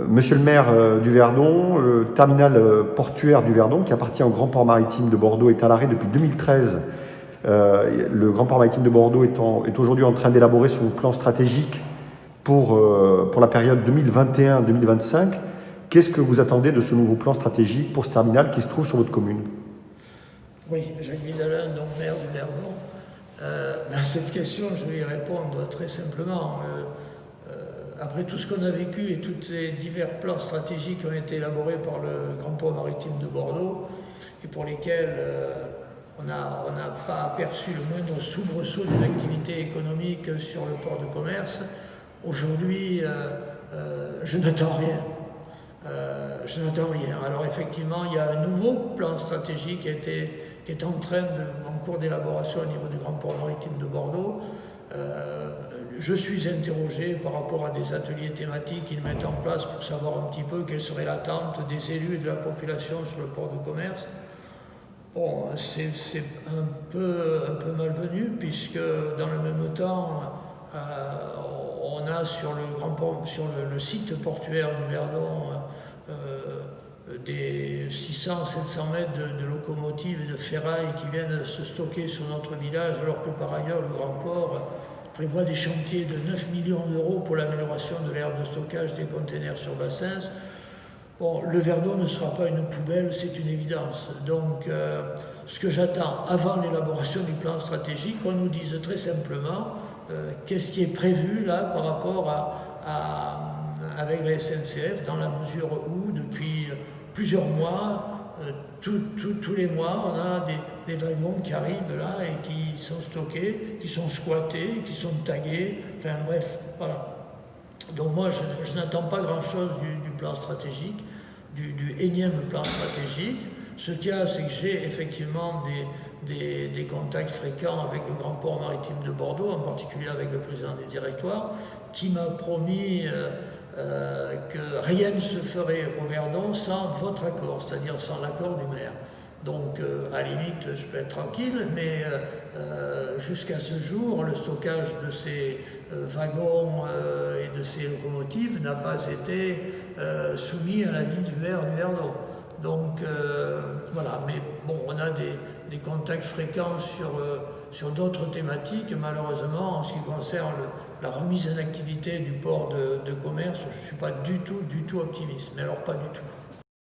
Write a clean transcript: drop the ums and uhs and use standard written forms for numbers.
Monsieur le maire du Verdon, le terminal portuaire du Verdon, qui appartient au Grand Port Maritime de Bordeaux, est à l'arrêt depuis 2013. Le Grand Port Maritime de Bordeaux est aujourd'hui en train d'élaborer son plan stratégique pour la période 2021-2025. Qu'est-ce que vous attendez de ce nouveau plan stratégique pour ce terminal qui se trouve sur votre commune? Oui, Jacques Vidalin, donc maire du Verdon. À cette question, je vais y répondre très simplement. Après tout ce qu'on a vécu et tous les divers plans stratégiques qui ont été élaborés par le Grand Port Maritime de Bordeaux et pour lesquels on n'a pas aperçu le moindre soubresaut d'une activité économique sur le port de commerce, aujourd'hui, je n'attends rien. Alors effectivement, il y a un nouveau plan stratégique qui est en cours d'élaboration au niveau du Grand Port Maritime de Bordeaux. Je suis interrogé par rapport à des ateliers thématiques qu'ils mettent en place pour savoir un petit peu quelle serait l'attente des élus et de la population sur le port de commerce. Bon, c'est un peu malvenu puisque dans le même temps, on a sur le Grand Port, sur le site portuaire du Verdon, des 600-700 mètres de locomotives et de ferraille qui viennent se stocker sur notre village, alors que par ailleurs le Grand Port prévoit des chantiers de 9 millions d'euros pour l'amélioration de l'aire de stockage des containers sur Bassens. Bon, le Verdon ne sera pas une poubelle, c'est une évidence. Donc, ce que j'attends avant l'élaboration du plan stratégique, qu'on nous dise très simplement qu'est-ce qui est prévu là par rapport avec la SNCF, dans la mesure où, depuis plusieurs mois, tous les mois, on a des wagons qui arrivent là et qui sont stockés, qui sont squattés, qui sont tagués, enfin bref, voilà. Donc moi, je n'attends pas grand-chose du plan stratégique, du énième plan stratégique. Ce qu'il y a, c'est que j'ai effectivement des contacts fréquents avec le Grand Port Maritime de Bordeaux, en particulier avec le président du directoire, qui m'a promis que rien ne se ferait au Verdon sans votre accord, c'est-à-dire sans l'accord du maire. Donc, à la limite, je peux être tranquille, mais jusqu'à ce jour, le stockage de ces wagons et de ces locomotives n'a pas été soumis à l'avis du maire du Verdon. Donc, voilà, mais bon, on a des contacts fréquents sur d'autres thématiques. Malheureusement, en ce qui concerne la remise en activité du port de commerce, je ne suis pas du tout optimiste, mais alors pas du tout.